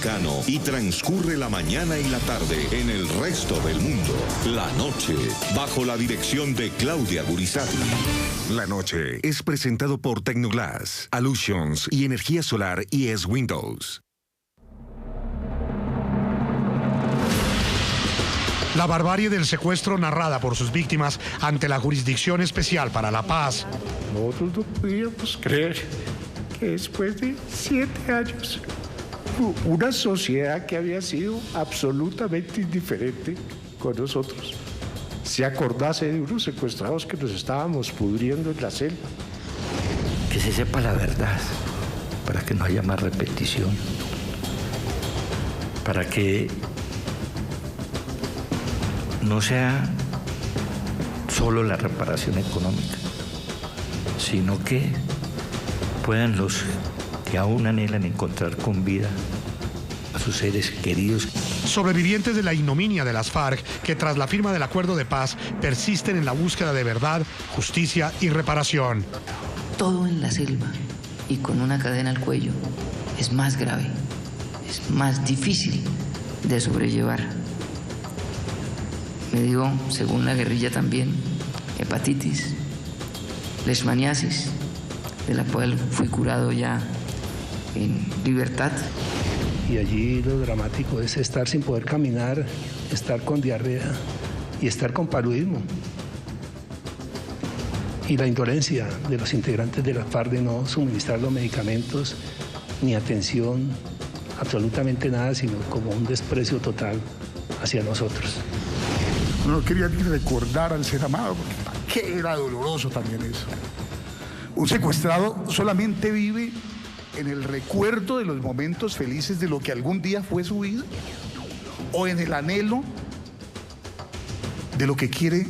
Liscano y transcurre la mañana y la tarde en el resto del mundo. La noche, bajo la dirección de Claudia Gurizati. La noche es presentado por Tecnoglass, Allusions y energía solar ES Windows. La barbarie del secuestro narrada por sus víctimas ante la Jurisdicción Especial para la Paz. Nosotros no podíamos creer que después de 7 años, una sociedad que había sido absolutamente indiferente con nosotros, se acordase de unos secuestrados que nos estábamos pudriendo en la selva. Que se sepa la verdad, para que no haya más repetición, para que no sea solo la reparación económica, sino que puedan los que aún anhelan encontrar con vida a sus seres queridos. Sobrevivientes de la ignominia de las FARC, que tras la firma del acuerdo de paz persisten en la búsqueda de verdad, justicia y reparación. Todo en la selva y con una cadena al cuello es más grave, es más difícil de sobrellevar. Me dio, según la guerrilla también, hepatitis, leishmaniasis, de la cual fui curado ya en libertad. Y allí lo dramático es estar sin poder caminar, estar con diarrea y estar con paludismo. Y la indolencia de los integrantes de la FARC de no suministrar los medicamentos ni atención, absolutamente nada, sino como un desprecio total hacia nosotros. No quería ni recordar al ser amado, porque qué era doloroso también eso. Un secuestrado solamente vive en el recuerdo de los momentos felices de lo que algún día fue su vida, o en el anhelo de lo que quiere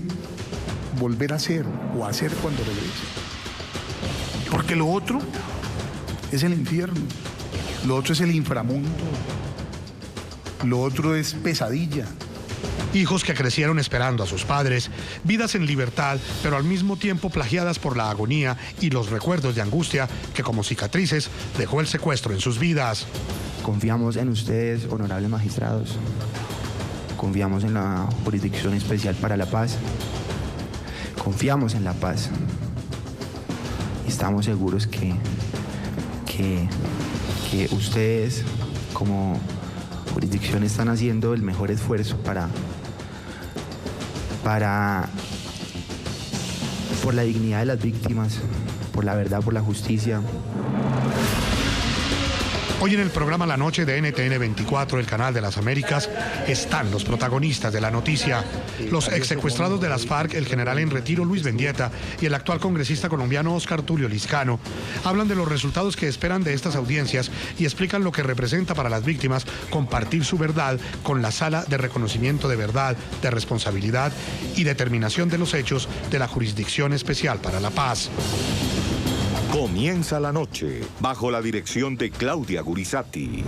volver a hacer o hacer cuando regrese. Porque lo otro es el infierno, lo otro es el inframundo, lo otro es pesadilla. Hijos que crecieron esperando a sus padres, vidas en libertad, pero al mismo tiempo plagiadas por la agonía y los recuerdos de angustia que como cicatrices dejó el secuestro en sus vidas. Confiamos en ustedes, honorables magistrados. Confiamos en la Jurisdicción Especial para la Paz. Confiamos en la paz. Y estamos seguros que ustedes como jurisdicción están haciendo el mejor esfuerzo por la dignidad de las víctimas, por la verdad, por la justicia. Hoy en el programa La Noche de NTN 24, el canal de las Américas, están los protagonistas de la noticia. Los exsecuestrados de las FARC, el general en retiro Luis Mendieta y el actual congresista colombiano Óscar Tulio Liscano, hablan de los resultados que esperan de estas audiencias y explican lo que representa para las víctimas compartir su verdad con la Sala de Reconocimiento de Verdad, de Responsabilidad y Determinación de los Hechos de la Jurisdicción Especial para la Paz. Comienza la noche bajo la dirección de Claudia Gurizati.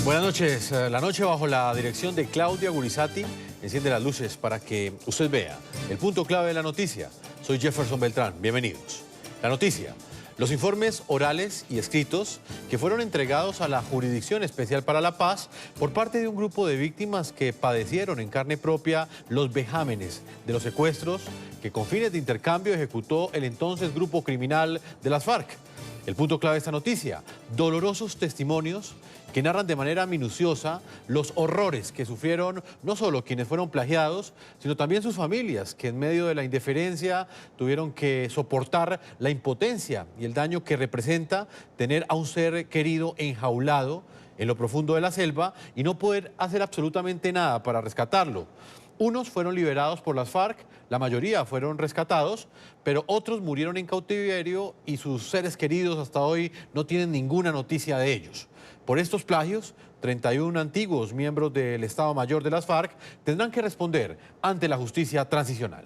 Buenas noches. La noche bajo la dirección de Claudia Gurizati enciende las luces para que usted vea el punto clave de la noticia. Soy Jefferson Beltrán. Bienvenidos. La noticia. Los informes orales y escritos que fueron entregados a la Jurisdicción Especial para la Paz por parte de un grupo de víctimas que padecieron en carne propia los vejámenes de los secuestros que con fines de intercambio ejecutó el entonces grupo criminal de las FARC. El punto clave de esta noticia, dolorosos testimonios que narran de manera minuciosa los horrores que sufrieron no solo quienes fueron plagiados, sino también sus familias, que en medio de la indiferencia tuvieron que soportar la impotencia y el daño que representa tener a un ser querido enjaulado en lo profundo de la selva y no poder hacer absolutamente nada para rescatarlo. Unos fueron liberados por las FARC, la mayoría fueron rescatados, pero otros murieron en cautiverio y sus seres queridos hasta hoy no tienen ninguna noticia de ellos. Por estos plagios, 31 antiguos miembros del Estado Mayor de las FARC tendrán que responder ante la justicia transicional.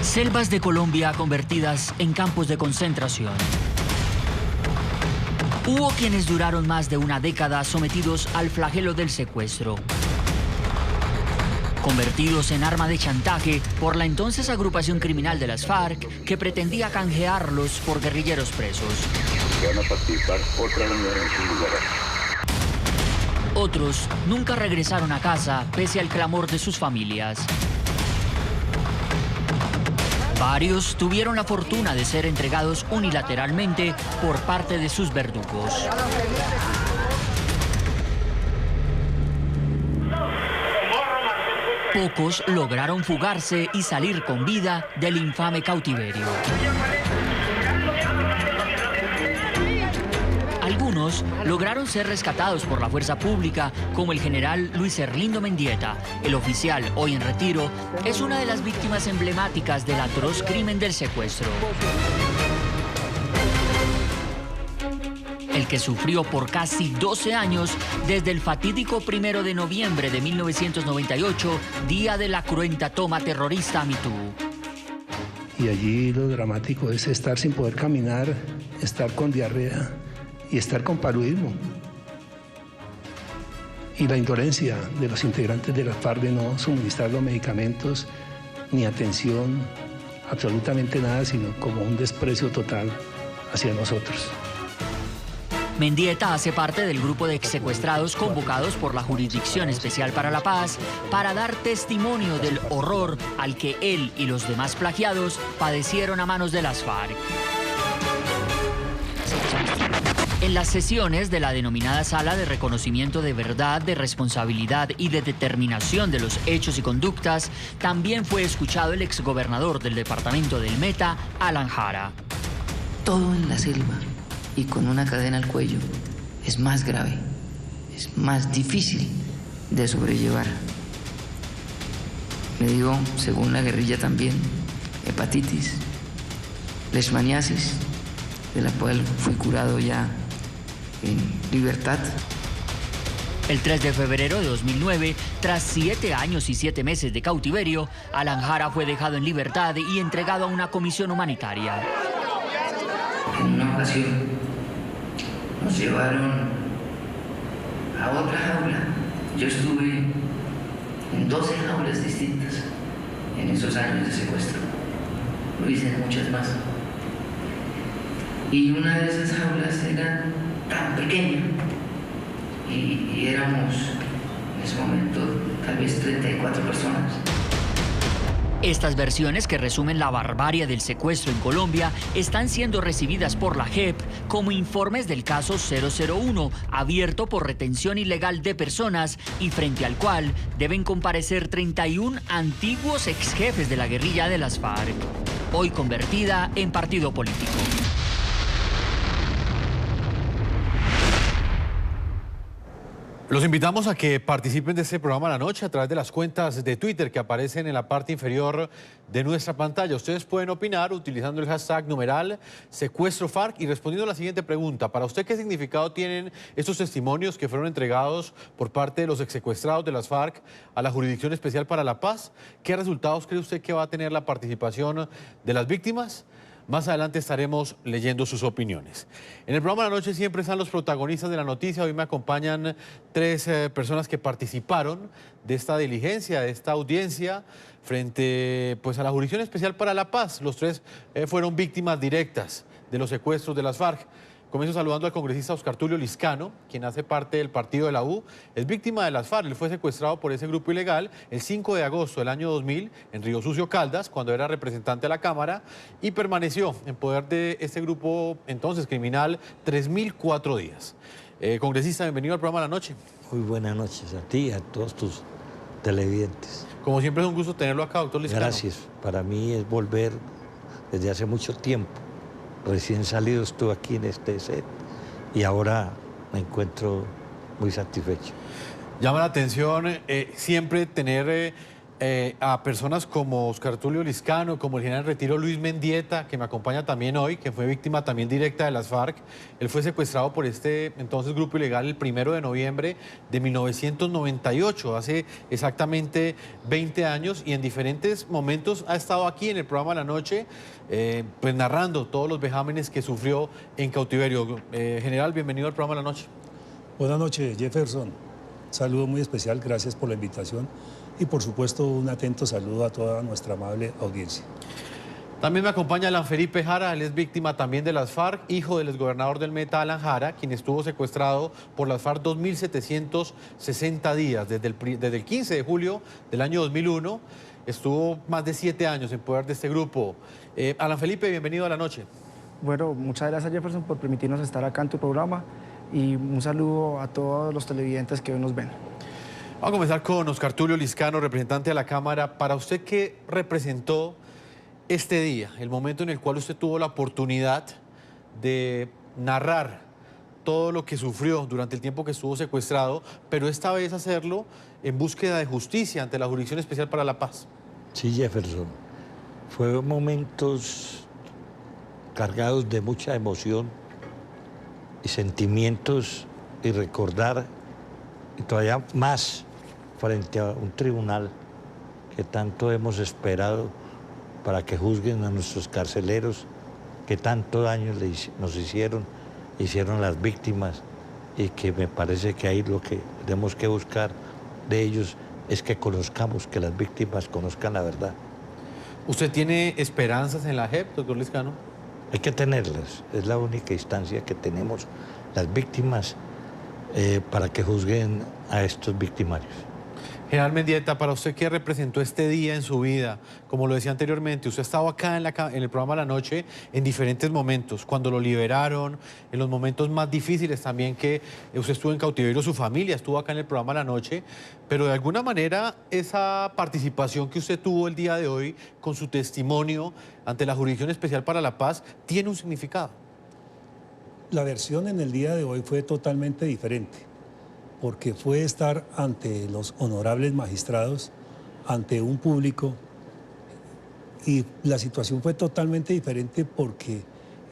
Selvas de Colombia convertidas en campos de concentración. Hubo quienes duraron más de una década sometidos al flagelo del secuestro. convertidos en arma de chantaje por la entonces agrupación criminal de las FARC, que pretendía canjearlos por guerrilleros presos. Van a participar otras unidades en sus lugares. Otros nunca regresaron a casa pese al clamor de sus familias. Varios tuvieron la fortuna de ser entregados unilateralmente por parte de sus verdugos. Pocos lograron fugarse y salir con vida del infame cautiverio. Algunos lograron ser rescatados por la fuerza pública, como el general Luis Erlindo Mendieta. El oficial, hoy en retiro, es una de las víctimas emblemáticas del atroz crimen del secuestro. El que sufrió por casi 12 años desde el fatídico 1 de noviembre de 1998, día de la cruenta toma terrorista a Mitú. Y allí lo dramático es estar sin poder caminar, estar con diarrea y estar con paludismo. Y la indolencia de los integrantes de las FARC de no suministrar los medicamentos ni atención, absolutamente nada, sino como un desprecio total hacia nosotros. Mendieta hace parte del grupo de exsecuestrados convocados por la Jurisdicción Especial para la Paz para dar testimonio del horror al que él y los demás plagiados padecieron a manos de las FARC. En las sesiones de la denominada Sala de Reconocimiento de Verdad, de Responsabilidad y de Determinación de los Hechos y Conductas, también fue escuchado el exgobernador del departamento del Meta, Alan Jara. Todo en la selva y con una cadena al cuello es más grave, es más difícil de sobrellevar. Me dio, según la guerrilla también, hepatitis, leishmaniasis, de la cual fui curado ya en libertad. El 3 de febrero de 2009, tras 7 años y 7 meses de cautiverio, Alan Jara fue dejado en libertad y entregado a una comisión humanitaria. En una ocasión nos llevaron a otra jaula. Yo estuve en 12 jaulas distintas en esos años de secuestro. Lo hice en muchas más. Y una de esas jaulas era tan pequeña y éramos en ese momento tal vez 34 personas. Estas versiones que resumen la barbarie del secuestro en Colombia están siendo recibidas por la JEP como informes del caso 001, abierto por retención ilegal de personas y frente al cual deben comparecer 31 antiguos exjefes de la guerrilla de las FARC, hoy convertida en partido político. Los invitamos a que participen de este programa a la noche a través de las cuentas de Twitter que aparecen en la parte inferior de nuestra pantalla. Ustedes pueden opinar utilizando el hashtag numeral secuestro FARC y respondiendo a la siguiente pregunta. Para usted, ¿qué significado tienen estos testimonios que fueron entregados por parte de los exsecuestrados de las FARC a la Jurisdicción Especial para la Paz? ¿Qué resultados cree usted que va a tener la participación de las víctimas? Más adelante estaremos leyendo sus opiniones. En el programa de la noche siempre están los protagonistas de la noticia. Hoy me acompañan 3 personas que participaron de esta diligencia, de esta audiencia, frente a la Jurisdicción Especial para la Paz. Los 3 fueron víctimas directas de los secuestros de las FARC. Comienzo saludando al congresista Oscar Tulio Liscano, quien hace parte del partido de la U. Es víctima de las FARC. Él fue secuestrado por ese grupo ilegal el 5 de agosto del año 2000 en Río Sucio, Caldas, cuando era representante de la Cámara, y permaneció en poder de este grupo entonces criminal 3.004 días. Congresista, bienvenido al programa de la noche. Muy buenas noches a ti y a todos tus televidentes. Como siempre es un gusto tenerlo acá, doctor Liscano. Gracias. Para mí es volver desde hace mucho tiempo. Recién salido estuve aquí en este set y ahora me encuentro muy satisfecho. Llama la atención siempre tener a personas como Oscar Tulio Liscano, como el general en retiro Luis Mendieta, que me acompaña también hoy, que fue víctima también directa de las FARC. Él fue secuestrado por este entonces grupo ilegal el 1 de noviembre de 1998, hace exactamente 20 años, y en diferentes momentos ha estado aquí en el programa de la noche, pues narrando todos los vejámenes que sufrió en cautiverio. General, bienvenido al programa de la noche. Buenas noches, Jefferson. Saludo muy especial, gracias por la invitación y por supuesto un atento saludo a toda nuestra amable audiencia. También me acompaña Alan Felipe Jara, él es víctima también de las FARC, hijo del exgobernador del Meta, Alan Jara, quien estuvo secuestrado por las FARC 2.760 días, desde el 15 de julio del año 2001, estuvo más de 7 años en poder de este grupo. Alan Felipe, bienvenido a La Noche. Bueno, muchas gracias Jefferson por permitirnos estar acá en tu programa y un saludo a todos los televidentes que hoy nos ven. Vamos a comenzar con Oscar Tulio Liscano, representante de la Cámara. Para usted, ¿qué representó este día, el momento en el cual usted tuvo la oportunidad de narrar todo lo que sufrió durante el tiempo que estuvo secuestrado, pero esta vez hacerlo en búsqueda de justicia ante la Jurisdicción Especial para la Paz? Sí, Jefferson. Fueron momentos cargados de mucha emoción y sentimientos, y recordar, y todavía más frente a un tribunal que tanto hemos esperado para que juzguen a nuestros carceleros que tanto daño nos hicieron las víctimas, y que me parece que ahí lo que tenemos que buscar de ellos es que conozcamos, que las víctimas conozcan la verdad. ¿Usted tiene esperanzas en la JEP, doctor Liscano? Hay que tenerlas, es la única instancia que tenemos las víctimas para que juzguen a estos victimarios. General Mendieta, para usted, ¿qué representó este día en su vida? Como lo decía anteriormente, usted estaba acá en el programa La Noche en diferentes momentos, cuando lo liberaron, en los momentos más difíciles también, que usted estuvo en cautiverio, su familia estuvo acá en el programa La Noche, pero de alguna manera esa participación que usted tuvo el día de hoy con su testimonio ante la Jurisdicción Especial para la Paz tiene un significado. La versión en el día de hoy fue totalmente diferente, porque fue estar ante los honorables magistrados, ante un público, y la situación fue totalmente diferente porque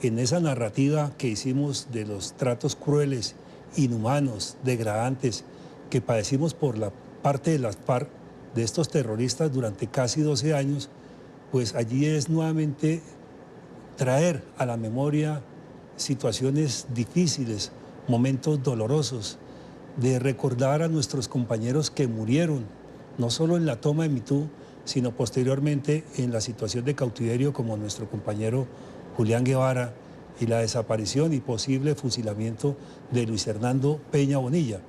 en esa narrativa que hicimos de los tratos crueles, inhumanos, degradantes, que padecimos por la parte de las FARC, de estos terroristas durante casi 12 años, pues allí es nuevamente traer a la memoria situaciones difíciles, momentos dolorosos, de recordar a nuestros compañeros que murieron, no solo en la toma de Mitú, sino posteriormente en la situación de cautiverio, como nuestro compañero Julián Guevara, y la desaparición y posible fusilamiento de Luis Hernando Peña Bonilla.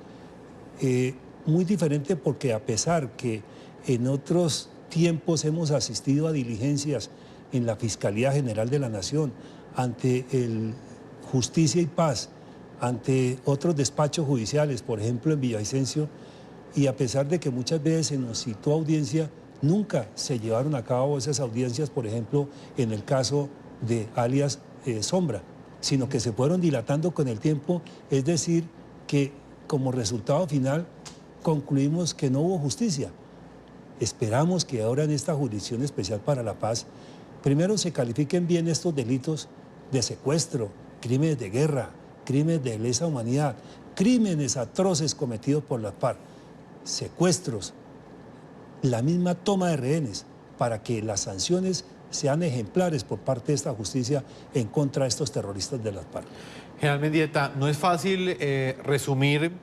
Muy diferente porque, a pesar que en otros tiempos hemos asistido a diligencias en la Fiscalía General de la Nación, ante el Justicia y Paz, ante otros despachos judiciales, por ejemplo en Villavicencio, y a pesar de que muchas veces se nos citó audiencia, nunca se llevaron a cabo esas audiencias, por ejemplo, en el caso de alias Sombra, sino que se fueron dilatando con el tiempo, es decir, que como resultado final concluimos que no hubo justicia. Esperamos que ahora en esta Jurisdicción Especial para la Paz, primero se califiquen bien estos delitos de secuestro, crímenes de guerra, crímenes de lesa humanidad, crímenes atroces cometidos por las FARC, secuestros, la misma toma de rehenes, para que las sanciones sean ejemplares por parte de esta justicia en contra de estos terroristas de las FARC. General Mendieta, no es fácil resumir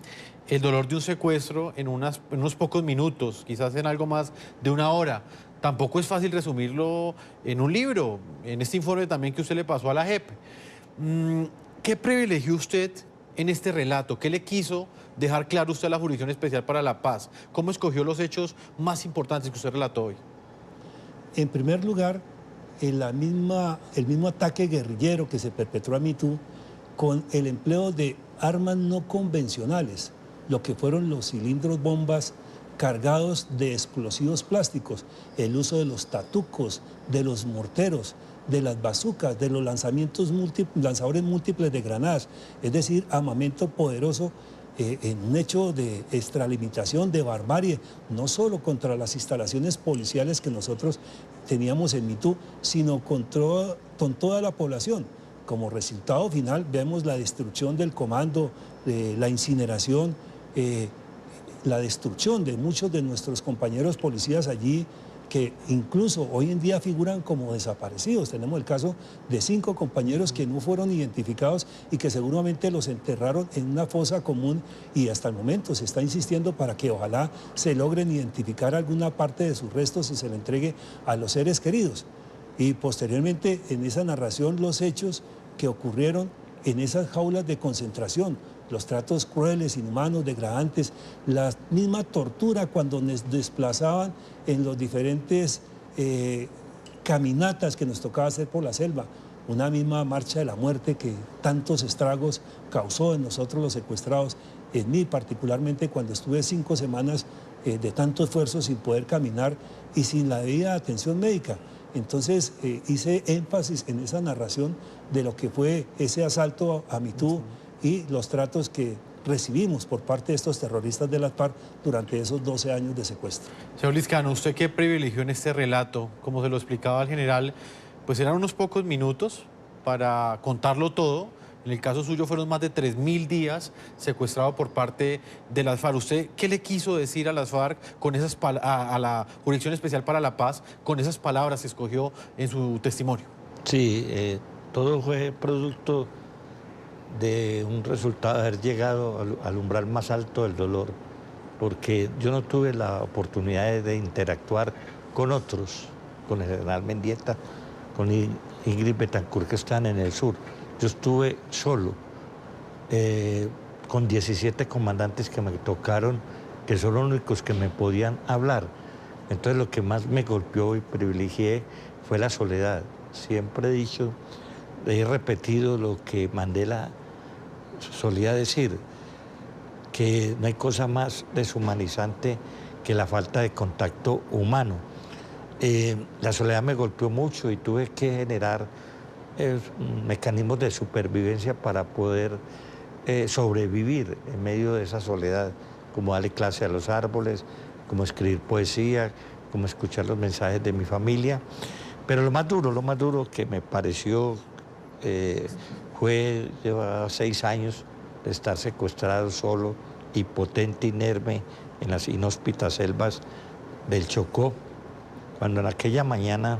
el dolor de un secuestro en unos pocos minutos, quizás en algo más de una hora. Tampoco es fácil resumirlo en un libro, en este informe también que usted le pasó a la JEP. ¿Qué privilegió usted en este relato? ¿Qué le quiso dejar claro usted a la Jurisdicción Especial para la Paz? ¿Cómo escogió los hechos más importantes que usted relató hoy? En primer lugar, el mismo ataque guerrillero que se perpetró a Mitú, con el empleo de armas no convencionales, lo que fueron los cilindros bombas cargados de explosivos plásticos, el uso de los tatucos, de los morteros, de las bazucas, de los lanzadores múltiples de granadas, es decir, armamento poderoso en un hecho de extralimitación, de barbarie, no solo contra las instalaciones policiales que nosotros teníamos en Mitú, sino con toda la población. Como resultado final vemos la destrucción del comando, la incineración, la destrucción de muchos de nuestros compañeros policías allí que incluso hoy en día figuran como desaparecidos. Tenemos el caso de 5 compañeros que no fueron identificados y que seguramente los enterraron en una fosa común, y hasta el momento se está insistiendo para que ojalá se logren identificar alguna parte de sus restos y se le entregue a los seres queridos. Y posteriormente en esa narración los hechos que ocurrieron en esas jaulas de concentración, los tratos crueles, inhumanos, degradantes, la misma tortura cuando nos desplazaban en los diferentes caminatas que nos tocaba hacer por la selva, una misma marcha de la muerte que tantos estragos causó en nosotros los secuestrados, en mí particularmente cuando estuve 5 semanas de tanto esfuerzo sin poder caminar y sin la debida atención médica. Entonces hice énfasis en esa narración de lo que fue ese asalto a Mitú y los tratos que recibimos por parte de estos terroristas de las FARC durante esos 12 años de secuestro. Señor Lizcano, usted que privilegió en este relato, como se lo explicaba al general, pues eran unos pocos minutos para contarlo todo. En el caso suyo fueron más de 3.000 días secuestrado por parte de las FARC. ¿Usted qué le quiso decir a las FARC con esas a la Jurisdicción Especial para la Paz con esas palabras que escogió en su testimonio? Sí, todo fue producto de un resultado de haber llegado al umbral más alto del dolor, porque yo no tuve la oportunidad de interactuar con otros, con el general Mendieta, con Ingrid Betancourt, que están en el sur. Yo estuve solo, con 17 comandantes que me tocaron, que son los únicos que me podían hablar. Entonces lo que más me golpeó y privilegié fue la soledad. Siempre he dicho, he repetido lo que Mandela solía decir, que no hay cosa más deshumanizante que la falta de contacto humano. La soledad me golpeó mucho y tuve que generar mecanismos de supervivencia para poder sobrevivir en medio de esa soledad, como darle clase a los árboles, como escribir poesía, como escuchar los mensajes de mi familia. Pero lo más duro que me pareció fue llevar 6 años de estar secuestrado solo, impotente, inerme, en las inhóspitas selvas del Chocó, cuando en aquella mañana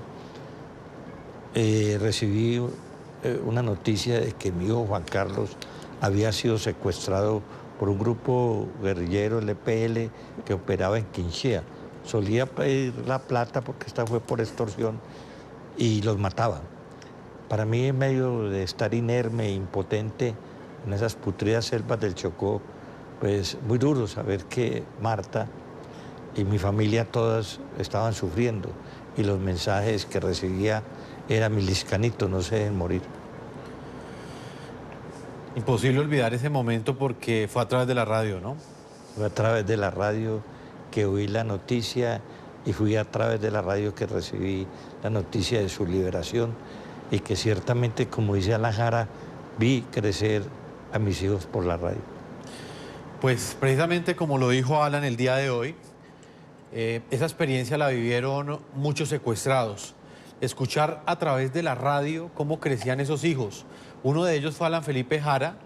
recibí una noticia de que mi hijo Juan Carlos había sido secuestrado por un grupo guerrillero, el EPL, que operaba en Quinchea. Solía pedir la plata porque esta fue por extorsión y los mataban. Para mí, en medio de estar inerme e impotente en esas putridas selvas del Chocó, pues muy duro saber que Marta y mi familia todas estaban sufriendo y los mensajes que recibía eran: mi Lizcanito, no se dejen morir. Imposible olvidar ese momento porque fue a través de la radio, ¿no? Fue a través de la radio que oí la noticia y fui a través de la radio que recibí la noticia de su liberación y que ciertamente, como dice Alan Jara, vi crecer a mis hijos por la radio. Pues precisamente como lo dijo Alan el día de hoy, esa experiencia la vivieron muchos secuestrados. Escuchar a través de la radio cómo crecían esos hijos. Uno de ellos fue Alan Felipe Jara,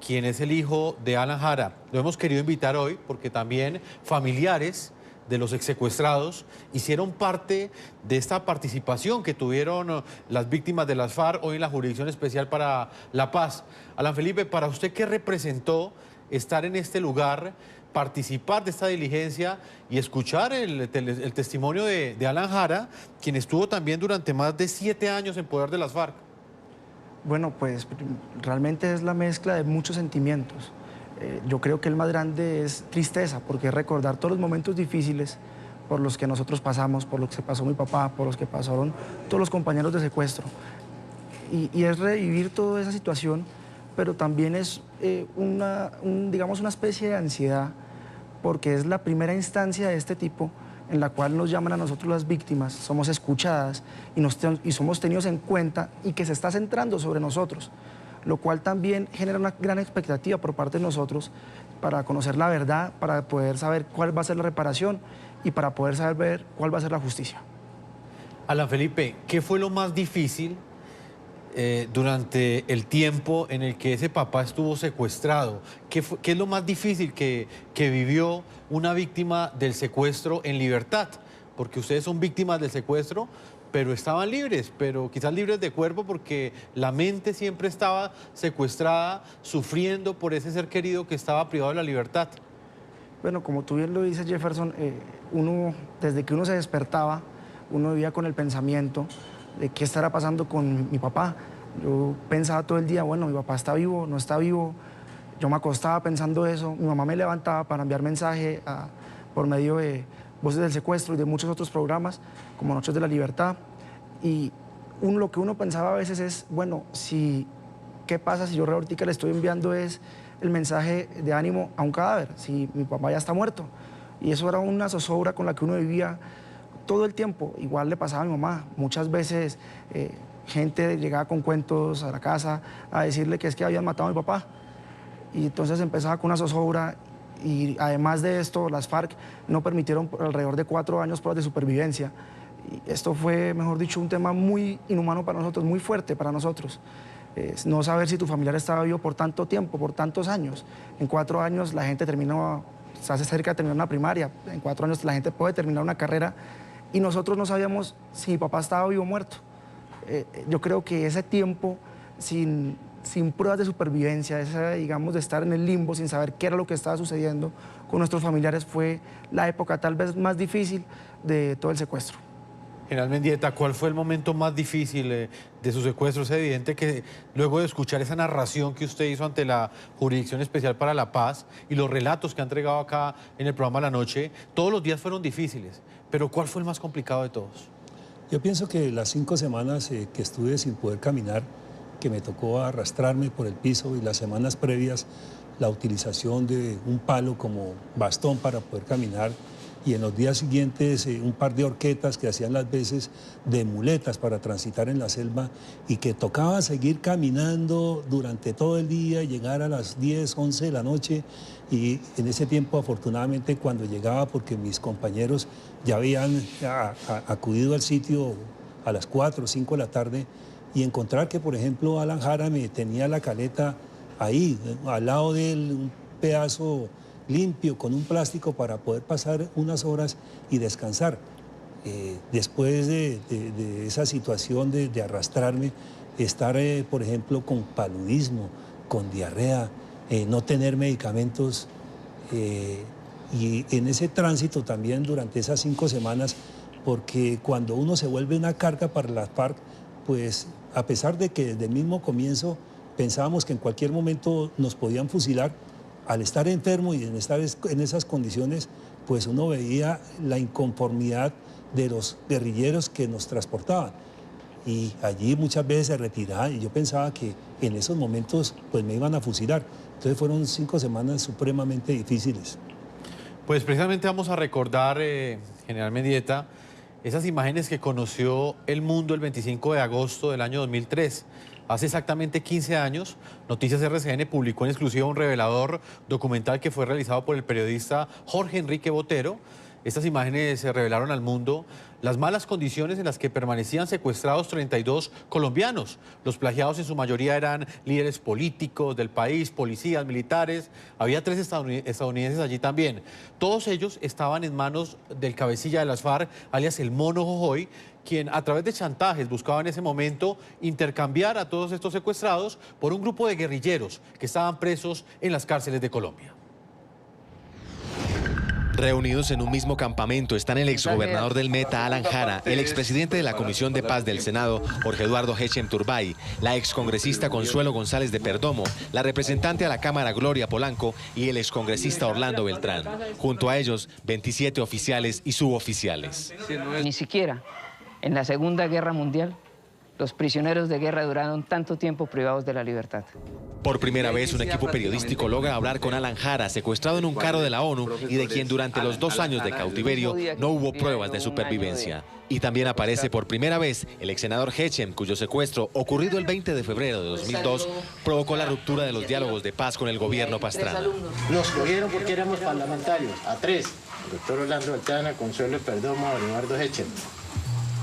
quien es el hijo de Alan Jara. Lo hemos querido invitar hoy porque también familiares de los exsecuestrados hicieron parte de esta participación que tuvieron las víctimas de las FARC hoy en la Jurisdicción Especial para la Paz. Alan Felipe, ¿para usted qué representó estar en este lugar, participar de esta diligencia y escuchar el testimonio de Alan Jara, quien estuvo también durante más de 7 años en poder de las FARC? Bueno, pues realmente es la mezcla de muchos sentimientos. Yo creo que el más grande es tristeza, porque es recordar todos los momentos difíciles por los que nosotros pasamos, por los que pasó mi papá, por los que pasaron todos los compañeros de secuestro. Y es revivir toda esa situación, pero también es digamos, una especie de ansiedad, porque es la primera instancia de este tipo en la cual nos llaman a nosotros las víctimas, somos escuchadas y somos tenidos en cuenta y que se está centrando sobre nosotros, lo cual también genera una gran expectativa por parte de nosotros para conocer la verdad, para poder saber cuál va a ser la reparación y para poder saber cuál va a ser la justicia. Alan Felipe, ¿qué fue lo más difícil durante el tiempo en el que ese papá estuvo secuestrado? ¿Qué es lo más difícil que vivió una víctima del secuestro en libertad? porque ustedes son víctimas del secuestro, pero estaban libres, pero quizás libres de cuerpo porque la mente siempre estaba secuestrada, sufriendo por ese ser querido que estaba privado de la libertad. Bueno, como tú bien lo dices, Jefferson, desde que uno se despertaba, uno vivía con el pensamiento de qué estará pasando con mi papá. Yo pensaba todo el día, bueno, mi papá está vivo, no está vivo. Yo me acostaba pensando eso, mi mamá me levantaba para enviar mensaje por medio de Voces del Secuestro y de muchos otros programas, como Noches de la Libertad. Y lo que uno pensaba a veces es, bueno, ¿qué pasa si yo ahorita le estoy enviando el mensaje de ánimo a un cadáver? Si mi papá ya está muerto. Y eso era una zozobra con la que uno vivía todo el tiempo. Igual le pasaba a mi mamá. Muchas veces gente llegaba con cuentos a la casa a decirle que es que habían matado a mi papá. Y entonces empezaba con una zozobra. Y además de esto, las FARC no permitieron alrededor de 4 años pruebas de supervivencia. Y esto fue, mejor dicho, un tema muy inhumano para nosotros, muy fuerte para nosotros. No saber si tu familiar estaba vivo por tanto tiempo, por tantos años. En 4 años la gente se hace cerca de terminar una primaria. En 4 años la gente puede terminar una carrera. Y nosotros no sabíamos si mi papá estaba vivo o muerto. Yo creo que ese tiempo sin pruebas de supervivencia, digamos, de estar en el limbo sin saber qué era lo que estaba sucediendo con nuestros familiares, fue la época tal vez más difícil de todo el secuestro. General Mendieta, ¿cuál fue el momento más difícil de su secuestro? Es evidente que luego de escuchar esa narración que usted hizo ante la Jurisdicción Especial para la Paz y los relatos que ha entregado acá en el programa La Noche, todos los días fueron difíciles, pero ¿cuál fue el más complicado de todos? Yo pienso que las 5 semanas que estuve sin poder caminar, que me tocó arrastrarme por el piso, y las semanas previas la utilización de un palo como bastón para poder caminar, y en los días siguientes un par de horquetas que hacían las veces de muletas para transitar en la selva, y que tocaba seguir caminando durante todo el día, llegar a las 10, 11 de la noche, y en ese tiempo afortunadamente cuando llegaba, porque mis compañeros ya habían acudido al sitio a las 4 o 5 de la tarde, y encontrar que, por ejemplo, Alan Jara me tenía la caleta ahí, al lado de él, un pedazo limpio con un plástico para poder pasar unas horas y descansar. Después de esa situación de arrastrarme, estar, por ejemplo, con paludismo, con diarrea, no tener medicamentos, y en ese tránsito también durante esas 5 semanas, porque cuando uno se vuelve una carga para las FARC, pues a pesar de que desde el mismo comienzo pensábamos que en cualquier momento nos podían fusilar, al estar enfermo y en estar en esas condiciones, pues uno veía la inconformidad de los guerrilleros que nos transportaban. Y allí muchas veces se retiraban y yo pensaba que en esos momentos pues me iban a fusilar. Entonces fueron 5 semanas supremamente difíciles. Pues precisamente vamos a recordar, General Mendieta, esas imágenes que conoció el mundo el 25 de agosto del año 2003. Hace exactamente 15 años, Noticias RCN publicó en exclusiva un revelador documental que fue realizado por el periodista Jorge Enrique Botero. Estas imágenes se revelaron al mundo las malas condiciones en las que permanecían secuestrados 32 colombianos. Los plagiados en su mayoría eran líderes políticos del país, policías, militares. Había 3 estadounidenses allí también. Todos ellos estaban en manos del cabecilla de las FARC, alias el Mono Jojoy, quien a través de chantajes buscaba en ese momento intercambiar a todos estos secuestrados por un grupo de guerrilleros que estaban presos en las cárceles de Colombia. Reunidos en un mismo campamento están el exgobernador del Meta, Alan Jara, el expresidente de la Comisión de Paz del Senado, Jorge Eduardo Hechem Turbay, la excongresista Consuelo González de Perdomo, la representante a la Cámara Gloria Polanco y el excongresista Orlando Beltrán. Junto a ellos, 27 oficiales y suboficiales. Ni siquiera en la Segunda Guerra Mundial los prisioneros de guerra duraron tanto tiempo privados de la libertad. Por primera vez, un equipo periodístico logra hablar con Alan Jara, secuestrado en un carro de la ONU y de quien durante los 2 años de cautiverio no hubo pruebas de supervivencia. Y también aparece por primera vez el ex senador Hechem, cuyo secuestro, ocurrido el 20 de febrero de 2002, provocó la ruptura de los diálogos de paz con el gobierno Pastrana. Nos cogieron porque éramos parlamentarios, a 3. El doctor Orlando Beltrán, a Consuelo Perdomo, a Eduardo Hechem.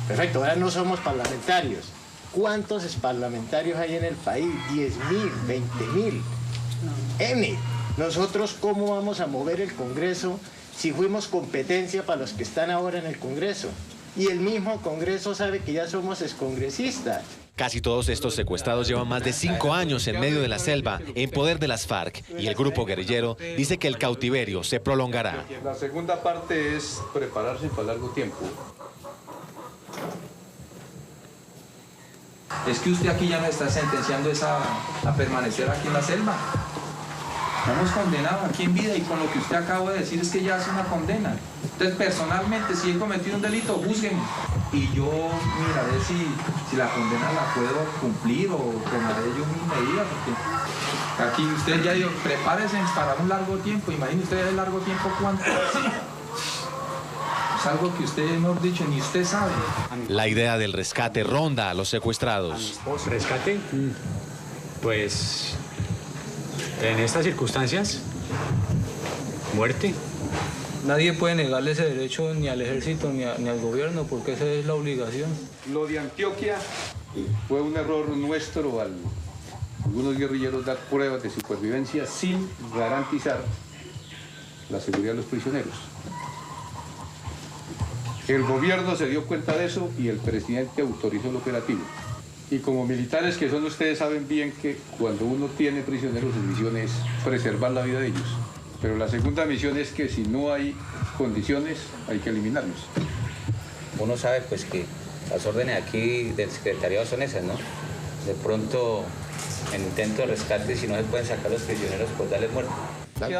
Perfecto, ahora no somos parlamentarios. ¿Cuántos parlamentarios hay en el país? 10.000, 20.000. N. Nosotros, ¿cómo vamos a mover el Congreso si fuimos competencia para los que están ahora en el Congreso. Y el mismo Congreso sabe que ya somos excongresistas. Casi todos estos secuestrados llevan más de 5 años en medio de la selva, en poder de las FARC, y el grupo guerrillero dice que el cautiverio se prolongará. La segunda parte es prepararse para largo tiempo. Es que usted aquí ya nos está sentenciando a permanecer aquí en la selva. Estamos condenados aquí en vida y con lo que usted acaba de decir es que ya es una condena. Entonces, personalmente, si he cometido un delito, júzguenme. Y yo miraré si la condena la puedo cumplir o tomaré yo mis medidas. Porque aquí usted ya dijo, prepárese para un largo tiempo. Imagine usted el largo tiempo cuánto es. Es algo que usted, mejor dicho, ni usted sabe. La idea del rescate ronda a los secuestrados. ¿Rescate? Pues en estas circunstancias, muerte. Nadie puede negarle ese derecho ni al ejército ni al gobierno, porque esa es la obligación. Lo de Antioquia fue un error nuestro al algunos guerrilleros dar pruebas de supervivencia sin garantizar la seguridad de los prisioneros. El gobierno se dio cuenta de eso y el presidente autorizó el operativo. Y como militares que son ustedes saben bien que cuando uno tiene prisioneros, su misión es preservar la vida de ellos. Pero la segunda misión es que si no hay condiciones, hay que eliminarlos. Uno sabe pues que las órdenes aquí del secretariado son esas, ¿no? De pronto, en intento de rescate, si no se pueden sacar los prisioneros, pues darles muerte.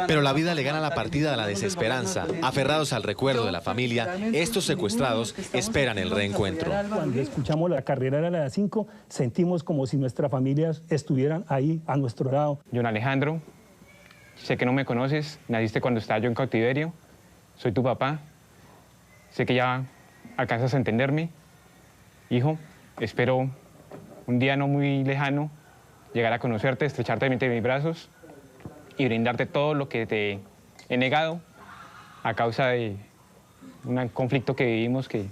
Pero la vida le gana la partida a la desesperanza. Aferrados al recuerdo de la familia, estos secuestrados esperan el reencuentro. Cuando escuchamos la carrera a las 5, sentimos como si nuestras familias estuvieran ahí a nuestro lado. John Alejandro, sé que no me conoces, naciste cuando estaba yo en cautiverio, soy tu papá, sé que ya alcanzas a entenderme. Hijo, espero un día no muy lejano llegar a conocerte, estrecharte entre mis brazos y brindarte todo lo que te he negado a causa de un conflicto que vivimos que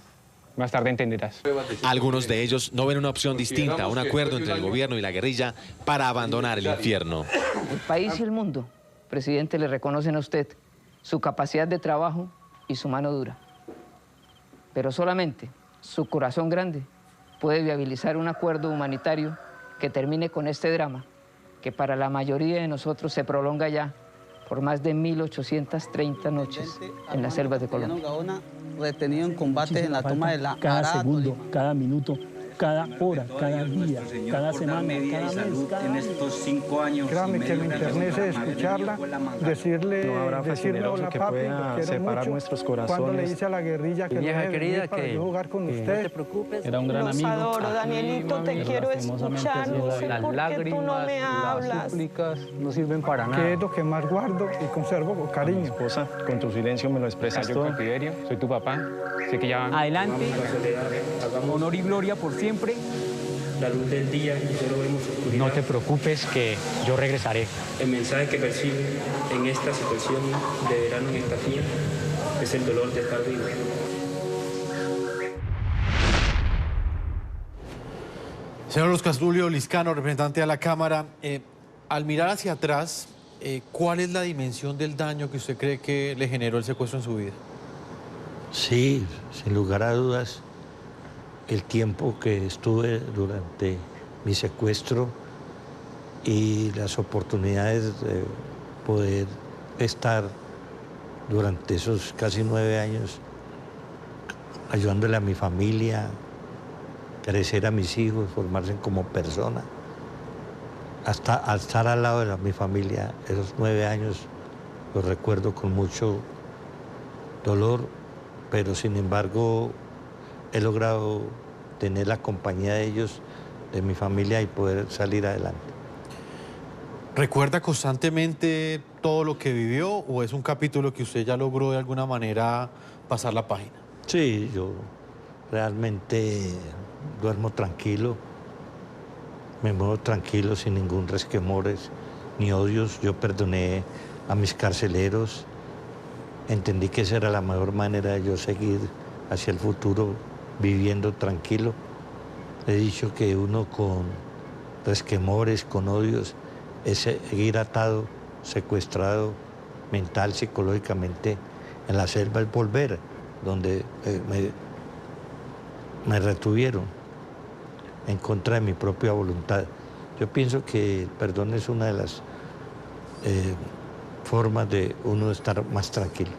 más tarde entenderás. Algunos de ellos no ven una opción distinta, un acuerdo entre el gobierno y la guerrilla para abandonar el infierno. El país y el mundo, presidente, le reconocen a usted su capacidad de trabajo y su mano dura. Pero solamente su corazón grande puede viabilizar un acuerdo humanitario que termine con este drama, que para la mayoría de nosotros se prolonga ya por más de 1.830 noches en las selvas de Colombia. Retenido en combates en la toma de la cada Ará, segundo, cada minuto, cada hora, cada día, cada semana, cada mes, en estos 5 años. Créame que me internece escucharla, decirle hola que papi, pueda quiero separar mucho. nuestros corazones. Cuando le hice a la guerrilla que vieja no me querida, para que yo jugar con usted. no te preocupes, era un gran amigo. Los adoro, Danielito, te quiero escuchar, no sé por qué tú no me hablas. Las súplicas no sirven para nada. Que es lo que más guardo y conservo con cariño. Mi esposa, con tu silencio me lo expresas Yo todo. en cautiverio, soy tu papá, sé que ya... Adelante, honor y gloria por siempre. La luz del día y solo vemos oscuridad. No te preocupes que yo regresaré. El mensaje que percibe en esta situación de verano en esta tierra es el dolor de estar vivo. Señor Los Castulio Liscano, representante de la Cámara, al mirar hacia atrás, ¿cuál es la dimensión del daño que usted cree que le generó el secuestro en su vida? Sí, sin lugar a dudas, el tiempo que estuve durante mi secuestro y las oportunidades de poder estar durante esos casi 9 años ayudándole a mi familia, crecer a mis hijos, formarse como persona. Hasta al estar al lado de mi familia, esos 9 años los recuerdo con mucho dolor, pero sin embargo he logrado tener la compañía de ellos, de mi familia y poder salir adelante. ¿Recuerda constantemente todo lo que vivió o es un capítulo que usted ya logró de alguna manera pasar la página? Sí, yo realmente duermo tranquilo, me muevo tranquilo sin ningún resquemores ni odios. Yo perdoné a mis carceleros, entendí que esa era la mejor manera de yo seguir hacia el futuro viviendo tranquilo. He dicho que uno con resquemores, con odios, es seguir atado, secuestrado mental, psicológicamente en la selva es volver, donde me retuvieron en contra de mi propia voluntad. Yo pienso que el perdón es una de las formas de uno estar más tranquilo.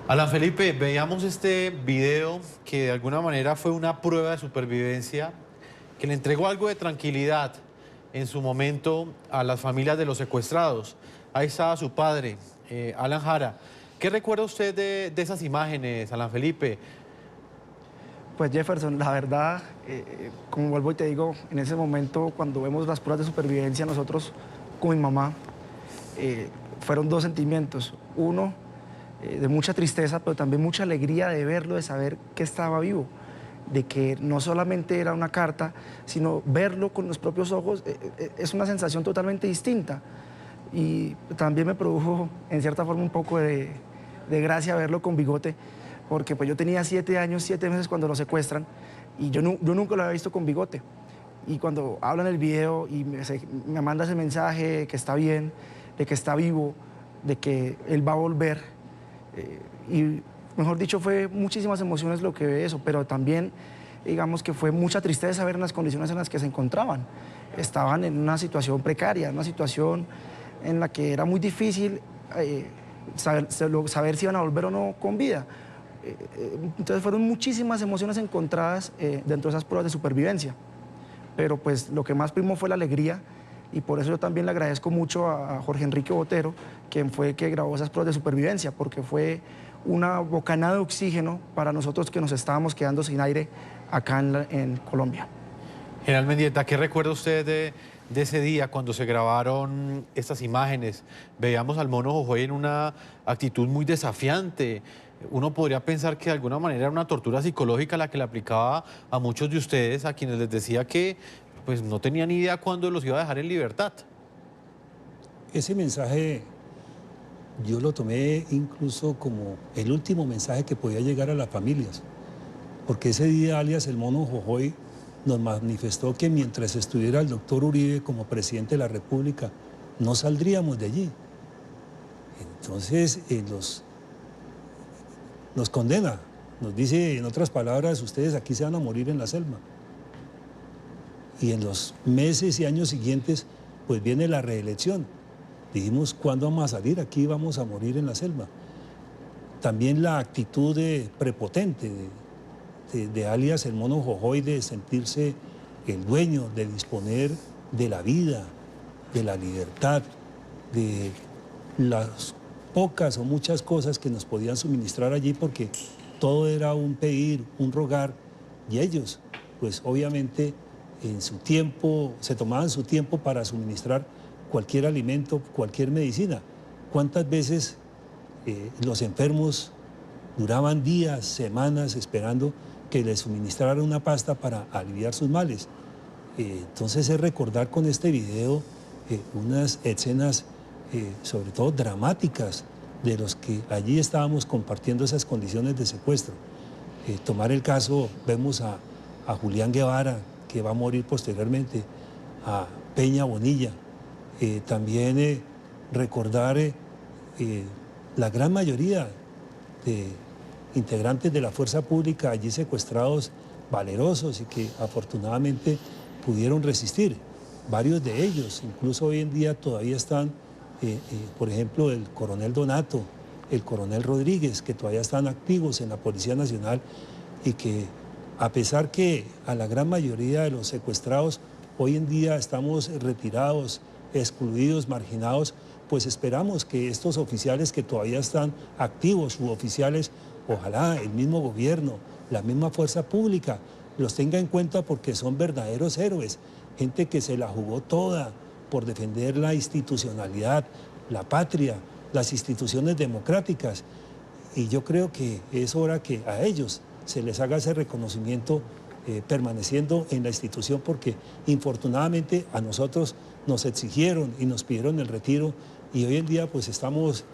Alan Felipe, veíamos este video que de alguna manera fue una prueba de supervivencia que le entregó algo de tranquilidad en su momento a las familias de los secuestrados. Ahí estaba su padre, Alan Jara. ¿Qué recuerda usted de esas imágenes, Alan Felipe? Pues Jefferson, la verdad, como vuelvo y te digo, en ese momento cuando vemos las pruebas de supervivencia, nosotros con mi mamá, fueron dos sentimientos. Uno, de mucha tristeza, pero también mucha alegría de verlo, de saber que estaba vivo, de que no solamente era una carta, sino verlo con los propios ojos, es una sensación totalmente distinta. Y también me produjo, en cierta forma, un poco de gracia verlo con bigote, porque pues yo tenía 7 años, 7 meses cuando lo secuestran, y yo nunca lo había visto con bigote. Y cuando hablan el video y me manda ese mensaje que está bien, de que está vivo, de que él va a volver, y mejor dicho, fue muchísimas emociones lo que ve eso, pero también, digamos que fue mucha tristeza ver en las condiciones en las que se encontraban. Estaban en una situación precaria, una situación en la que era muy difícil saber si iban a volver o no con vida. Entonces fueron muchísimas emociones encontradas dentro de esas pruebas de supervivencia. Pero pues lo que más primó fue la alegría, y por eso yo también le agradezco mucho a Jorge Enrique Botero, quien fue el que grabó esas pruebas de supervivencia, porque fue una bocanada de oxígeno para nosotros que nos estábamos quedando sin aire acá en Colombia. General Mendieta, ¿qué recuerda usted de ese día cuando se grabaron estas imágenes? Veíamos al mono Jojoy en una actitud muy desafiante. Uno podría pensar que de alguna manera era una tortura psicológica la que le aplicaba a muchos de ustedes, a quienes les decía que pues no tenía ni idea cuándo los iba a dejar en libertad. Ese mensaje yo lo tomé incluso como el último mensaje que podía llegar a las familias, porque ese día, alias el mono Jojoy, nos manifestó que mientras estuviera el doctor Uribe como presidente de la República, no saldríamos de allí. Entonces, nos condena, nos dice, en otras palabras, ustedes aquí se van a morir en la selva. Y en los meses y años siguientes, pues viene la reelección. Dijimos, ¿cuándo vamos a salir? Aquí vamos a morir en la selva. También la actitud prepotente de alias el mono Jojoy, de sentirse el dueño, de disponer de la vida, de la libertad, de las pocas o muchas cosas que nos podían suministrar allí, porque todo era un pedir, un rogar, y ellos, pues obviamente, en su tiempo, se tomaban su tiempo para suministrar cualquier alimento, cualquier medicina. ¿Cuántas veces los enfermos duraban días, semanas esperando que les suministraran una pasta para aliviar sus males? Entonces es recordar con este video unas escenas sobre todo dramáticas de los que allí estábamos compartiendo esas condiciones de secuestro. Tomar el caso, vemos a Julián Guevara, que va a morir posteriormente, a Peña Bonilla. También recordar la gran mayoría de integrantes de la fuerza pública allí secuestrados, valerosos, y que afortunadamente pudieron resistir. Varios de ellos, incluso hoy en día todavía están, por ejemplo, el coronel Donato, el coronel Rodríguez, que todavía están activos en la Policía Nacional, y que a pesar que a la gran mayoría de los secuestrados hoy en día estamos retirados, excluidos, marginados, pues esperamos que estos oficiales que todavía están activos, suboficiales, ojalá el mismo gobierno, la misma fuerza pública, los tenga en cuenta, porque son verdaderos héroes, gente que se la jugó toda por defender la institucionalidad, la patria, las instituciones democráticas. Y yo creo que es hora que a ellos se les haga ese reconocimiento permaneciendo en la institución, porque infortunadamente a nosotros nos exigieron y nos pidieron el retiro, y hoy en día pues estamos,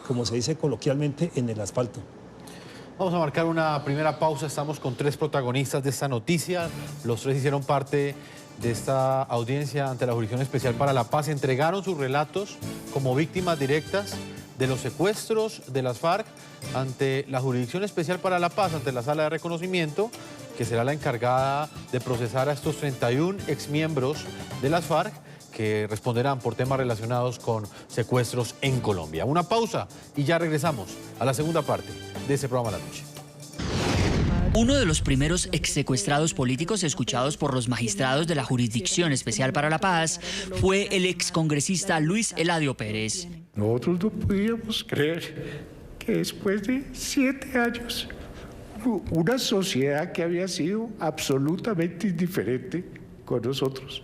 como se dice coloquialmente, en el asfalto. Vamos a marcar una primera pausa. Estamos con 3 protagonistas de esta noticia. Los 3 hicieron parte de esta audiencia ante la Jurisdicción Especial para la Paz. Entregaron sus relatos como víctimas directas de los secuestros de las FARC ante la Jurisdicción Especial para la Paz, ante la Sala de Reconocimiento, que será la encargada de procesar a estos 31 exmiembros de las FARC que responderán por temas relacionados con secuestros en Colombia. Una pausa y ya regresamos a la segunda parte de este programa La Noche. Uno de los primeros exsecuestrados políticos escuchados por los magistrados de la Jurisdicción Especial para la Paz fue el excongresista Luis Eladio Pérez. Nosotros no podíamos creer que después de 7 años, una sociedad que había sido absolutamente indiferente con nosotros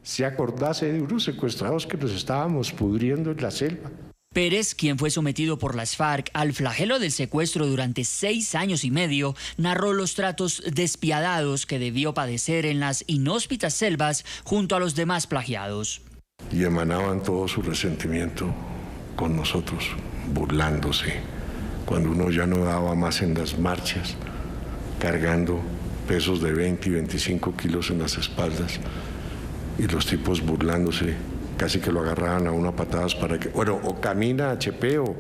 se acordase de unos secuestrados que nos estábamos pudriendo en la selva. Pérez, quien fue sometido por las FARC al flagelo del secuestro durante 6 años y medio, narró los tratos despiadados que debió padecer en las inhóspitas selvas junto a los demás plagiados. Y emanaban todo su resentimiento con nosotros, burlándose, cuando uno ya no daba más en las marchas, cargando pesos de 20 y 25 kilos en las espaldas, y los tipos burlándose, casi que lo agarraban a una patadas para que, bueno, o camina HP o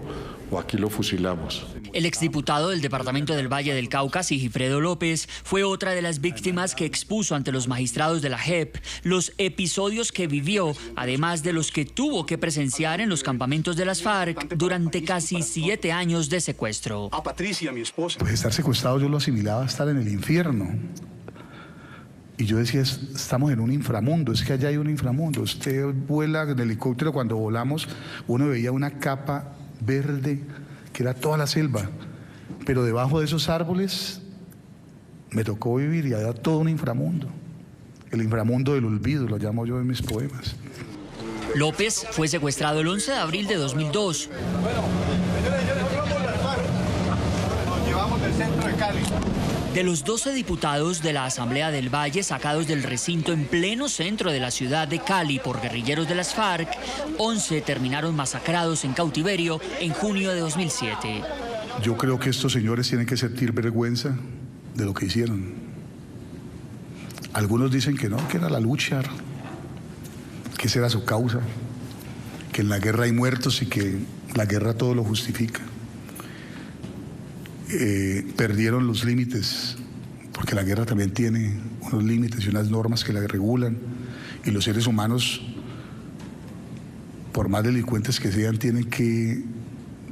aquí lo fusilamos. El exdiputado del departamento del Valle del Cauca, Sigifredo López, fue otra de las víctimas que expuso ante los magistrados de la JEP los episodios que vivió, además de los que tuvo que presenciar en los campamentos de las FARC durante casi 7 años de secuestro. A Patricia, mi esposa. Pues estar secuestrado yo lo asimilaba a estar en el infierno. Y yo decía, estamos en un inframundo, es que allá hay un inframundo. Usted vuela en helicóptero, cuando volamos, uno veía una capa verde que era toda la selva, pero debajo de esos árboles me tocó vivir y había todo un inframundo. El inframundo del olvido, lo llamo yo en mis poemas. López fue secuestrado el 11 de abril de 2002. Nos llevamos del centro de Cali. De los 12 diputados de la Asamblea del Valle sacados del recinto en pleno centro de la ciudad de Cali por guerrilleros de las FARC, 11 terminaron masacrados en cautiverio en junio de 2007. Yo creo que estos señores tienen que sentir vergüenza de lo que hicieron. Algunos dicen que no, que era la lucha, que esa era su causa, que en la guerra hay muertos y que la guerra todo lo justifica. Perdieron los límites, porque la guerra también tiene unos límites y unas normas que la regulan, y los seres humanos, por más delincuentes que sean, tienen que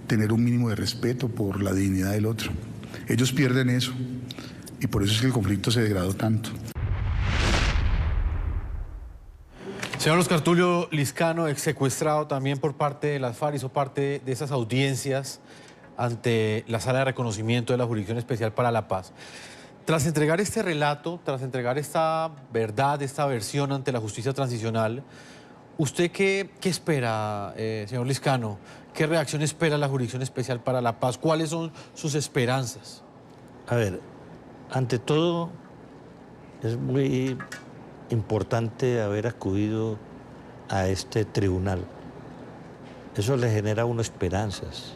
tener un mínimo de respeto por la dignidad del otro. Ellos pierden eso, y por eso es que el conflicto se degradó tanto. Señor Oscar Tulio Lizcano, ex secuestrado también por parte de las FARC, hizo parte de esas audiencias ante la Sala de Reconocimiento de la Jurisdicción Especial para la Paz. Tras entregar este relato, tras entregar esta verdad, esta versión ante la justicia transicional, ¿usted qué espera, señor Lizcano? ¿Qué reacción espera la Jurisdicción Especial para la Paz? ¿Cuáles son sus esperanzas? A ver, ante todo, es muy importante haber acudido a este tribunal. Eso le genera a uno esperanzas.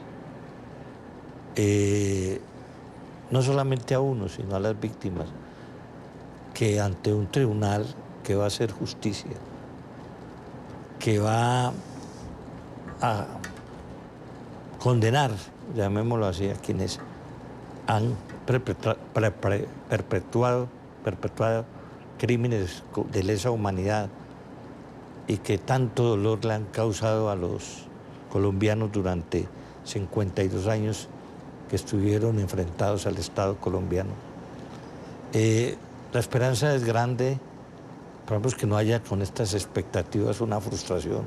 No solamente a uno, sino a las víctimas, que ante un tribunal que va a hacer justicia, que va a condenar, llamémoslo así, a quienes han perpetuado crímenes de lesa humanidad y que tanto dolor le han causado a los colombianos durante 52 años que estuvieron enfrentados al Estado colombiano. La esperanza es grande, esperamos que no haya con estas expectativas una frustración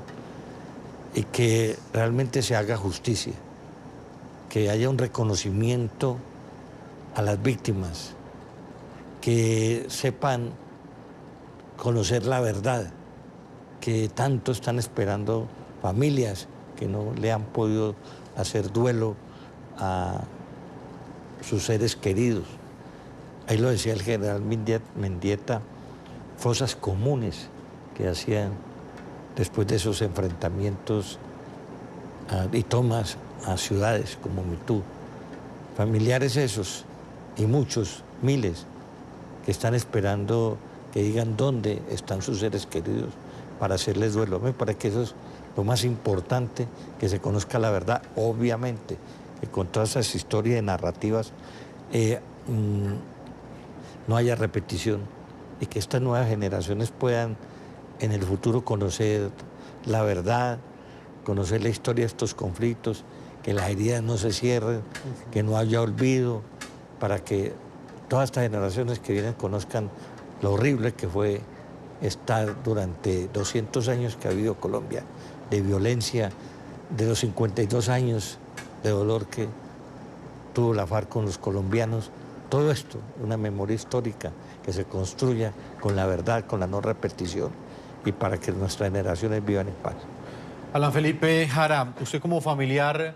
y que realmente se haga justicia, que haya un reconocimiento a las víctimas, que sepan conocer la verdad, que tanto están esperando familias que no le han podido hacer duelo a sus seres queridos. Ahí lo decía el general Mendieta, fosas comunes que hacían después de esos enfrentamientos y tomas a ciudades como Mitú. Familiares esos y muchos, miles, que están esperando que digan dónde están sus seres queridos para hacerles duelo. Me parece que eso es lo más importante, que se conozca la verdad, obviamente, que con todas esas historias de narrativas no haya repetición y que estas nuevas generaciones puedan en el futuro conocer la verdad, conocer la historia de estos conflictos, que las heridas no se cierren, que no haya olvido, para que todas estas generaciones que vienen conozcan lo horrible que fue estar durante 200 años que ha habido Colombia, de violencia, de los 52 años de dolor que tuvo la FARC con los colombianos. Todo esto, una memoria histórica que se construya con la verdad, con la no repetición, y para que nuestras generaciones vivan en paz. Alan Felipe Jara, usted como familiar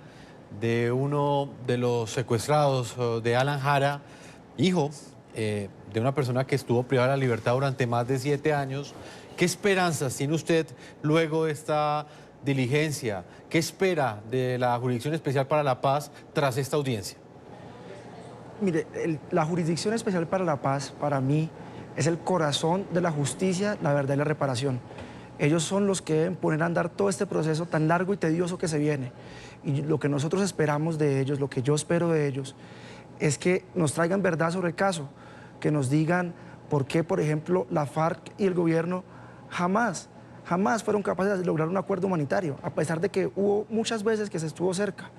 de uno de los secuestrados de Alan Jara, hijo de una persona que estuvo privada de la libertad durante más de 7 años, ¿qué esperanzas tiene usted luego de esta diligencia? ¿Qué espera de la Jurisdicción Especial para la Paz tras esta audiencia? Mire, la Jurisdicción Especial para la Paz, para mí, es el corazón de la justicia, la verdad y la reparación. Ellos son los que deben poner a andar todo este proceso tan largo y tedioso que se viene. Y lo que nosotros esperamos de ellos, lo que yo espero de ellos, es que nos traigan verdad sobre el caso, que nos digan por qué, por ejemplo, la FARC y el gobierno jamás fueron capaces de lograr un acuerdo humanitario, a pesar de que hubo muchas veces que se estuvo cerca.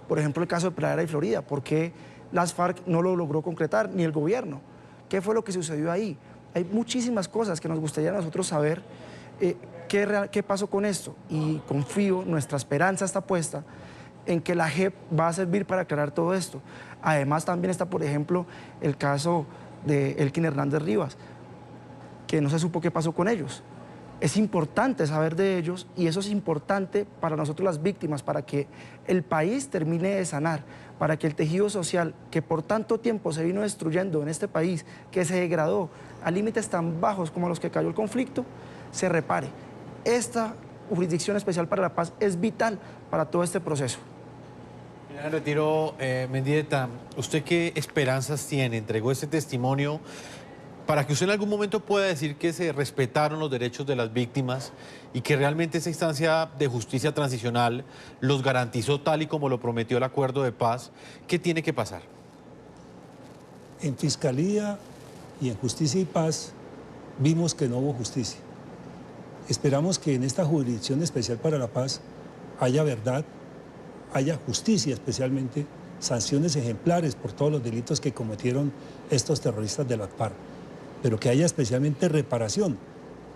Por ejemplo, el caso de Pradera y Florida, ¿por qué las FARC no lo logró concretar, ni el gobierno? ¿Qué fue lo que sucedió ahí? Hay muchísimas cosas que nos gustaría a nosotros saber qué pasó con esto, y confío, nuestra esperanza está puesta en que la JEP va a servir para aclarar todo esto. Además, también está, por ejemplo, el caso de Elkin Hernández Rivas, que no se supo qué pasó con ellos. Es importante saber de ellos, y eso es importante para nosotros las víctimas, para que el país termine de sanar, para que el tejido social que por tanto tiempo se vino destruyendo en este país, que se degradó a límites tan bajos como los que cayó el conflicto, se repare. Esta Jurisdicción Especial para la Paz es vital para todo este proceso. En el retiro, Mendieta, ¿usted qué esperanzas tiene? Entregó este testimonio para que usted en algún momento pueda decir que se respetaron los derechos de las víctimas y que realmente esa instancia de justicia transicional los garantizó tal y como lo prometió el acuerdo de paz. ¿Qué tiene que pasar? En Fiscalía y en Justicia y Paz vimos que no hubo justicia. Esperamos que en esta Jurisdicción Especial para la Paz haya verdad, haya justicia, especialmente sanciones ejemplares por todos los delitos que cometieron estos terroristas de la FARC, pero que haya especialmente reparación,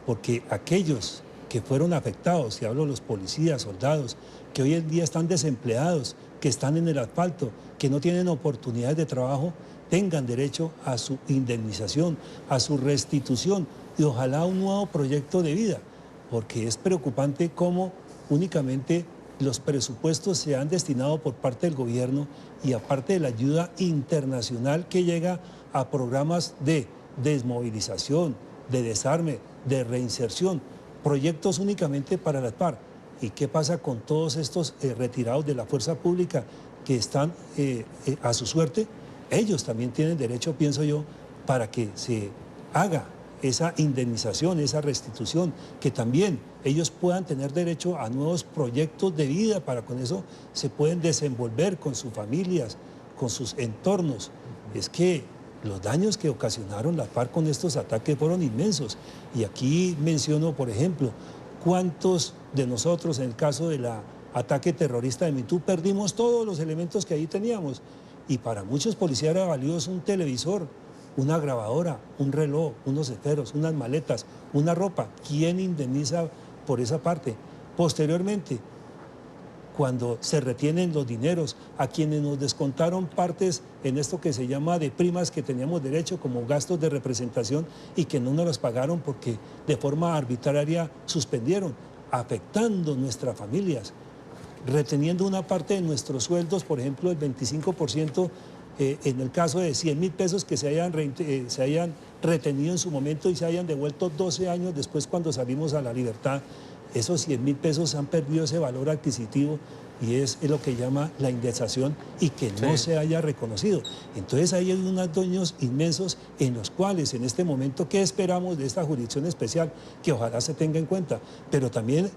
porque aquellos que fueron afectados, y hablo de los policías, soldados, que hoy en día están desempleados, que están en el asfalto, que no tienen oportunidades de trabajo, tengan derecho a su indemnización, a su restitución y ojalá un nuevo proyecto de vida, porque es preocupante cómo únicamente los presupuestos se han destinado por parte del gobierno y aparte de la ayuda internacional que llega a programas de desmovilización, de desarme, de reinserción, proyectos únicamente para las FARC. ¿Y qué pasa con todos estos retirados de la fuerza pública que están a su suerte? Ellos también tienen derecho, pienso yo, para que se haga esa indemnización, esa restitución, que también ellos puedan tener derecho a nuevos proyectos de vida, para con eso se pueden desenvolver con sus familias, con sus entornos. Es que los daños que ocasionaron las FARC con estos ataques fueron inmensos. Y aquí menciono, por ejemplo, cuántos de nosotros en el caso del ataque terrorista de Mitú perdimos todos los elementos que ahí teníamos. Y para muchos policías era valioso un televisor, una grabadora, un reloj, unos esferos, unas maletas, una ropa. ¿Quién indemniza por esa parte? Posteriormente, cuando se retienen los dineros a quienes nos descontaron partes en esto que se llama de primas que teníamos derecho, como gastos de representación, y que no nos las pagaron porque de forma arbitraria suspendieron, afectando nuestras familias, reteniendo una parte de nuestros sueldos, por ejemplo, el 25%, en el caso de 100.000 pesos que se hayan retenido en su momento y se hayan devuelto 12 años después cuando salimos a la libertad. Esos 100.000 pesos han perdido ese valor adquisitivo y es lo que llama la indexación y que no se haya reconocido. Entonces ahí hay unos daños inmensos en los cuales en este momento, ¿qué esperamos de esta jurisdicción especial? Que ojalá se tenga en cuenta, pero también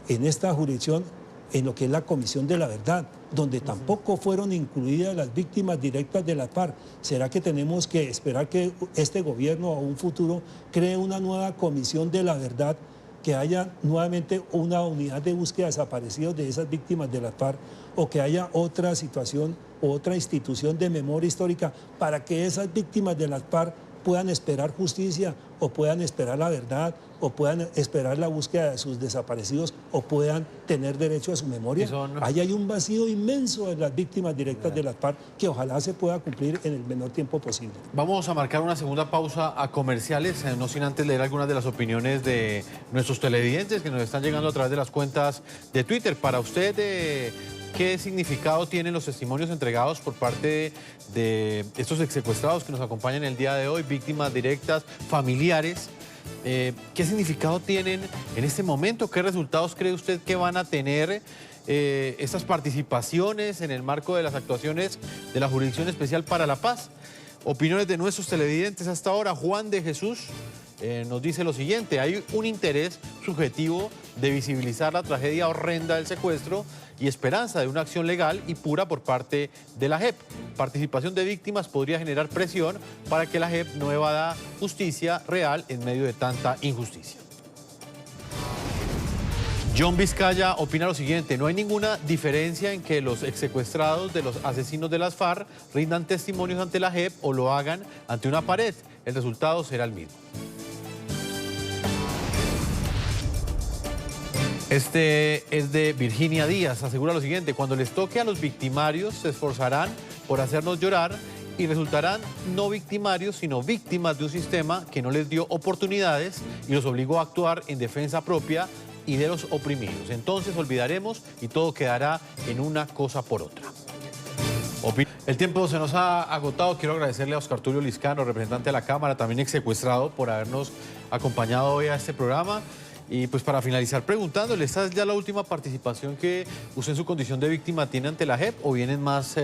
en esta jurisdicción en lo que es la Comisión de la Verdad, donde tampoco fueron incluidas las víctimas directas de las FARC. ¿Será que tenemos que esperar que este gobierno o un futuro cree una nueva Comisión de la Verdad, que haya nuevamente una unidad de búsqueda de desaparecidos de esas víctimas de las FARC, o que haya otra situación o otra institución de memoria histórica para que esas víctimas de las FARC puedan esperar justicia, o puedan esperar la verdad, o puedan esperar la búsqueda de sus desaparecidos, o puedan tener derecho a su memoria? Ahí hay un vacío inmenso de las víctimas directas de las FARC que ojalá se pueda cumplir en el menor tiempo posible. Vamos a marcar una segunda pausa a comerciales, no sin antes leer algunas de las opiniones de nuestros televidentes que nos están llegando a través de las cuentas de Twitter. Para usted, ¿qué significado tienen los testimonios entregados por parte de estos exsecuestrados que nos acompañan el día de hoy, víctimas directas, familiares? ¿Qué significado tienen en este momento? ¿Qué resultados cree usted que van a tener estas participaciones en el marco de las actuaciones de la Jurisdicción Especial para la Paz? Opiniones de nuestros televidentes hasta ahora. Juan de Jesús nos dice lo siguiente: hay un interés subjetivo de visibilizar la tragedia horrenda del secuestro y esperanza de una acción legal y pura por parte de la JEP. Participación de víctimas podría generar presión para que la JEP no evada justicia real en medio de tanta injusticia. John Vizcaya opina lo siguiente: no hay ninguna diferencia en que los exsecuestrados de los asesinos de las FARC rindan testimonios ante la JEP o lo hagan ante una pared. El resultado será el mismo. Este es de Virginia Díaz, asegura lo siguiente: cuando les toque a los victimarios se esforzarán por hacernos llorar y resultarán no victimarios sino víctimas de un sistema que no les dio oportunidades y los obligó a actuar en defensa propia y de los oprimidos. Entonces olvidaremos y todo quedará en una cosa por otra. El tiempo se nos ha agotado. Quiero agradecerle a Oscar Tulio Liscano, representante de la Cámara, también exsecuestrado, por habernos acompañado hoy a este programa. Y pues para finalizar preguntándole, ¿esta es ya la última participación que usted en su condición de víctima tiene ante la JEP o vienen más,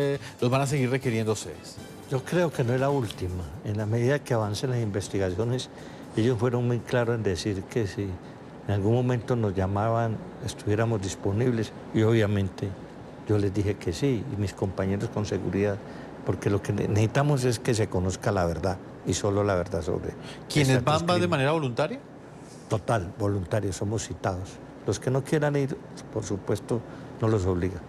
los van a seguir requiriendo ustedes? Yo creo que no es la última. En la medida que avancen las investigaciones, ellos fueron muy claros en decir que si en algún momento nos llamaban, estuviéramos disponibles, y obviamente yo les dije que sí, y mis compañeros con seguridad, porque lo que necesitamos es que se conozca la verdad, y solo la verdad sobre... ¿Quiénes van de manera voluntaria? Total, voluntarios, somos citados. Los que no quieran ir, por supuesto, no los obliga.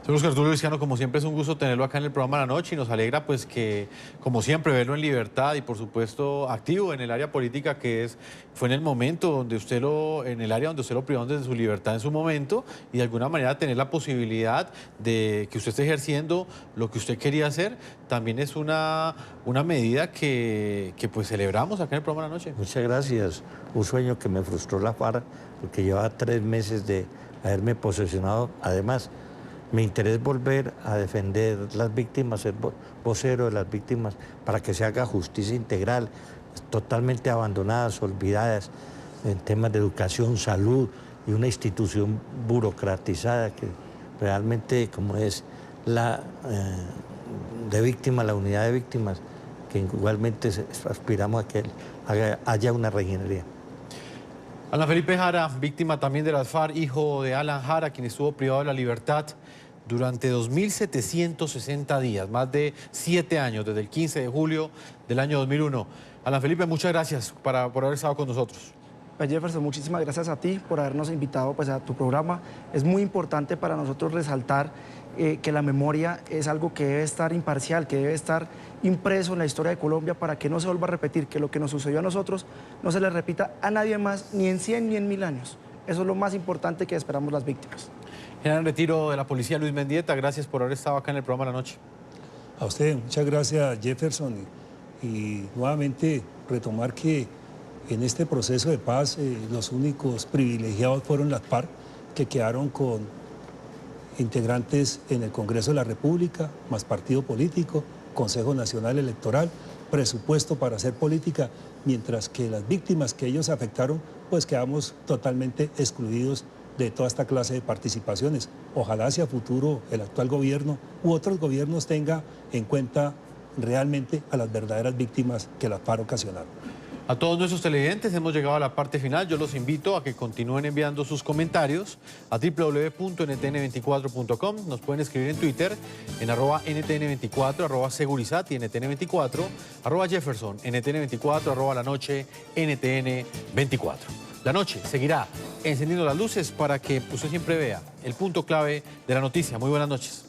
Señor Oscar Tulio Liscano, como siempre es un gusto tenerlo acá en el programa La Noche y nos alegra pues que, como siempre, verlo en libertad y por supuesto activo en el área política, que fue en el momento donde usted en el área donde usted lo privaron de su libertad en su momento, y de alguna manera tener la posibilidad de que usted esté ejerciendo lo que usted quería hacer, también es una medida que pues celebramos acá en el programa La Noche. Muchas gracias. Un sueño que me frustró la FARC porque llevaba 3 meses de haberme posesionado. Además, mi interés es volver a defender las víctimas, ser vocero de las víctimas, para que se haga justicia integral, totalmente abandonadas, olvidadas en temas de educación, salud, y una institución burocratizada que realmente, como es la de víctimas, la unidad de víctimas, que igualmente aspiramos a que haya una regenería. Alan Felipe Jara, víctima también de las FARC, hijo de Alan Jara, quien estuvo privado de la libertad durante 2.760 días, más de 7 años, desde el 15 de julio del año 2001. Alan Felipe, muchas gracias por haber estado con nosotros. Jefferson, muchísimas gracias a ti por habernos invitado pues, a tu programa. Es muy importante para nosotros resaltar que la memoria es algo que debe estar imparcial, que debe estar impreso en la historia de Colombia para que no se vuelva a repetir, que lo que nos sucedió a nosotros no se le repita a nadie más, ni en 100 ni en 1000 años. Eso es lo más importante que esperamos las víctimas. General en retiro de la policía, Luis Mendieta, gracias por haber estado acá en el programa La Noche. A usted, muchas gracias, Jefferson. Y nuevamente retomar que en este proceso de paz los únicos privilegiados fueron las FARC, que quedaron con integrantes en el Congreso de la República, más partido político, Consejo Nacional Electoral, presupuesto para hacer política, mientras que las víctimas que ellos afectaron, pues quedamos totalmente excluidos de toda esta clase de participaciones. Ojalá hacia futuro el actual gobierno u otros gobiernos tenga en cuenta realmente a las verdaderas víctimas que las FARC ocasionaron. A todos nuestros televidentes hemos llegado a la parte final. Yo los invito a que continúen enviando sus comentarios a www.ntn24.com. Nos pueden escribir en Twitter en @ntn24, @segurizat y ntn24, @Jefferson, ntn24, @La Noche, ntn24. La Noche seguirá encendiendo las luces para que usted siempre vea el punto clave de la noticia. Muy buenas noches.